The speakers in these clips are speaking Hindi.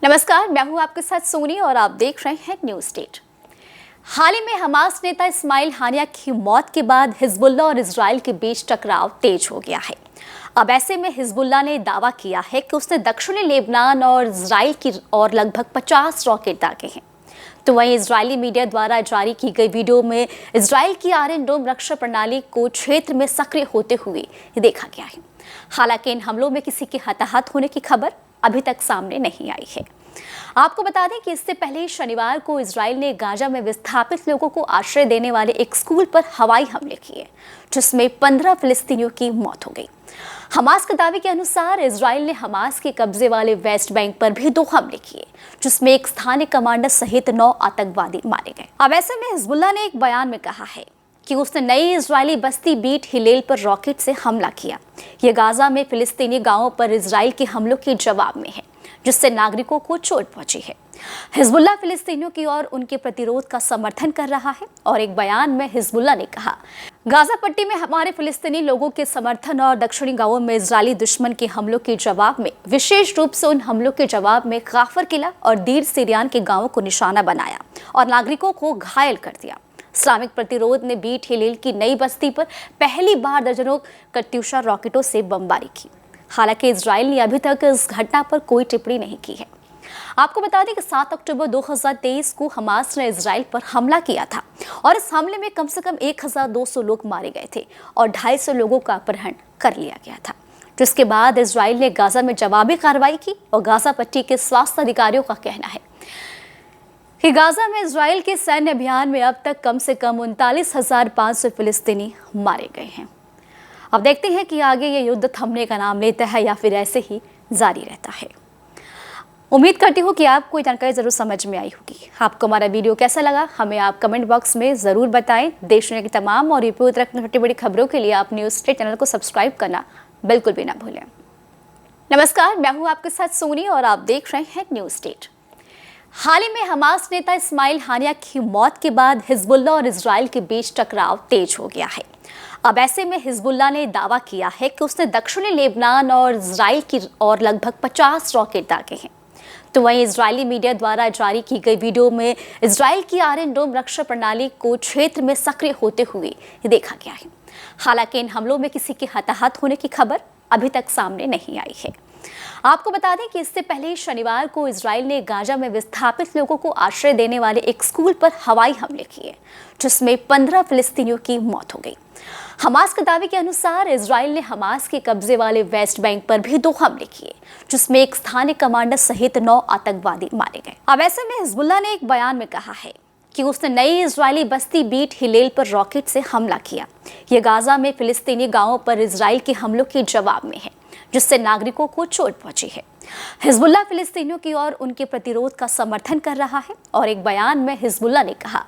नमस्कार, मैं हूं आपके साथ सोनी और आप देख रहे हैं न्यूज स्टेट। हाल ही में हमास नेता इस्माइल हानिया की मौत के बाद हिजबुल्ला और इजराइल के बीच टकराव तेज हो गया है। अब ऐसे में हिजबुल्ला ने दावा किया है कि उसने दक्षिणी लेबनान और इजराइल की ओर लगभग 50 रॉकेट दागे हैं। तो वहीं इजरायली मीडिया द्वारा जारी की गई वीडियो में इजराइल की आयरन डोम रक्षा प्रणाली को क्षेत्र में सक्रिय होते हुए देखा गया है। हालांकि इन हमलों में किसी के हताहत होने की खबर अभी तक सामने नहीं आई है। आपको बता दें कि इससे पहले शनिवार को इजराइल ने गाजा में विस्थापित लोगों को आश्रय देने वाले एक स्कूल पर हवाई हमले किए, जिसमें 15 फिलिस्तीनियों की मौत हो गई। हमास के दावे के अनुसार इजराइल ने हमास के कब्जे वाले वेस्ट बैंक पर भी 2 हमले किए, जिसमें एक स्थानीय कमांडर सहित 9 आतंकवादी मारे गए। अब ऐसे में हिजबुल्ला ने एक बयान में कहा है कि उसने नई इजरायली बस्ती बीट हिलेल पर रॉकेट से हमला किया। यह गाजा में फिलिस्तीनी गांवों पर इजराइल के हमलों के जवाब में है, जिससे नागरिकों को चोट पहुंची है। हिजबुल्ला फिलिस्तीनियों की ओर उनके प्रतिरोध का समर्थन कर रहा है और एक बयान में हिजबुल्ला ने कहा, गाजा पट्टी में हमारे फिलिस्तीनी लोगों के समर्थन और दक्षिणी गांवों में इजरायली दुश्मन के हमलों के जवाब में, विशेष रूप से उन हमलों के जवाब में काफर किला और दीर सीरियान के गांवों को निशाना बनाया और नागरिकों को घायल कर दिया। इस्लामिक प्रतिरोध ने बीट हिलेल की नई बस्ती पर पहली बार दर्जनों कत्यूशा रॉकेटों से बमबारी की। हालांकि इजराइल ने अभी तक इस घटना पर कोई टिप्पणी नहीं की है। आपको बता दें कि 7 अक्टूबर 2023 को हमास ने इजराइल पर हमला किया था और इस हमले में कम से कम 1200 लोग मारे गए थे और 250 लोगों का अपहरण कर लिया गया था। जिसके बाद इजराइल ने गाजा में जवाबी कार्रवाई की और गाजा पट्टी के स्वास्थ्य अधिकारियों का कहना है कि गाजा में इजराइल के सैन्य अभियान में अब तक कम से कम 39,500 फिलिस्तीनी मारे गए हैं। अब देखते हैं कि आगे ये युद्ध थमने का नाम लेता है या फिर ऐसे ही जारी रहता है। उम्मीद करती हूँ कि आपको ये जानकारी जरूर समझ में आई होगी। आपको हमारा वीडियो कैसा लगा हमें आप कमेंट बॉक्स में जरूर बताएं। देश दुनिया की तमाम और यूपी उत्तराखंड छोटी बड़ी खबरों के लिए आप न्यूज स्टेट चैनल को सब्सक्राइब करना बिल्कुल भी ना भूलें। नमस्कार, मैं हूँ आपके साथ सोनी और आप देख रहे हैं न्यूज स्टेट। हाल ही में हमास नेता इस्माइल हानिया की मौत के बाद हिजबुल्ला और इजराइल के बीच टकराव तेज हो गया है। अब ऐसे में हिजबुल्ला ने दावा किया है कि उसने दक्षिणी लेबनान और इजराइल की ओर लगभग 50 रॉकेट दागे हैं। तो वहीं इजरायली मीडिया द्वारा जारी की गई वीडियो में इजराइल की आयरन डोम रक्षा प्रणाली को क्षेत्र में सक्रिय होते हुए देखा गया है। हालांकि इन हमलों में किसी के हताहत होने की खबर अभी तक सामने नहीं आई है। आपको बता दें कि इससे पहले शनिवार को इजराइल ने गाजा में विस्थापित लोगों को आश्रय देने वाले एक स्कूल पर हवाई हमले किए, जिसमें 15 फिलिस्तीनियों की मौत हो गई। हमास के दावे के अनुसार इजराइल ने हमास के कब्जे वाले वेस्ट बैंक पर भी 2 हमले किए, जिसमें एक स्थानीय कमांडर सहित 9 आतंकवादी मारे गए। अब ऐसे में हिजबुल्ला ने एक बयान में कहा है कि उसने नई इजरायली बस्ती बीट हिलेल पर रॉकेट से हमला किया। यह गाजा में फिलिस्तीनी गांवों पर इजराइल के हमलों के जवाब में है, जिससे नागरिकों को चोट पहुंची है। हिजबुल्ला फिलिस्तीनियों की ओर उनके प्रतिरोध का समर्थन कर रहा है और एक बयान में हिजबुल्ला ने कहा,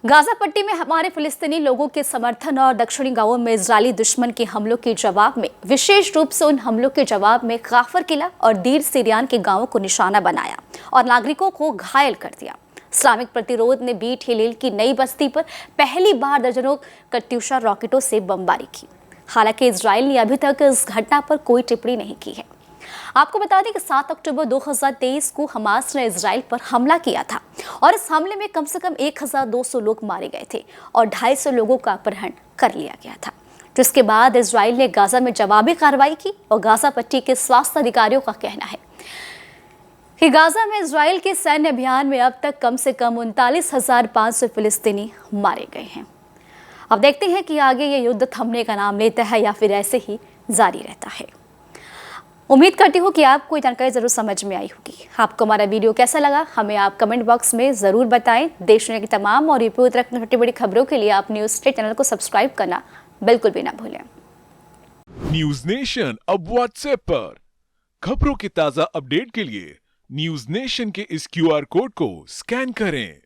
गाजा पट्टी में हमारे फिलिस्तीनी लोगों के समर्थन और दक्षिणी गांवों में इजरायली दुश्मन के हमलों के जवाब में, विशेष रूप से उन हमलों के जवाब में काफर किला और दीर सीरियान के गांवों को निशाना बनाया और नागरिकों को घायल कर दिया। इस्लामिक प्रतिरोध ने बीट हिलेल की नई बस्ती पर पहली बार दर्जनों कत्यूशा रॉकेटों से बमबारी की। हालांकि इजराइल ने अभी तक इस घटना पर कोई टिप्पणी नहीं की है। आपको बता दें कि 7 अक्टूबर 2023 को हमास ने इजराइल पर हमला किया था और इस हमले में कम से कम 1200 लोग मारे गए थे और 250 लोगों का अपहरण कर लिया गया था। जिसके बाद इजराइल ने गाजा में जवाबी कार्रवाई की और गाजा पट्टी के स्वास्थ्य अधिकारियों का कहना है कि गाजा में इजराइल के सैन्य अभियान में अब तक कम से कम 39,500 फिलिस्तीनी मारे गए हैं। अब देखते हैं कि आगे ये युद्ध थमने का नाम लेता है या फिर ऐसे ही जारी रहता है। उम्मीद करती हूँ कि आपको ये जानकारी जरूर समझ में आई होगी। आपको हमारा वीडियो कैसा लगा हमें आप कमेंट बॉक्स में जरूर बताएं। देश दुनिया की तमाम और यूपी उत्तराखंड छोटी बड़ी खबरों के लिए आप न्यूज स्टेट चैनल को सब्सक्राइब करना बिल्कुल भी ना भूलें। न्यूज नेशन अब व्हाट्सएप पर खबरों की ताजा अपडेट के लिए न्यूज नेशन के इस QR कोड को स्कैन करें।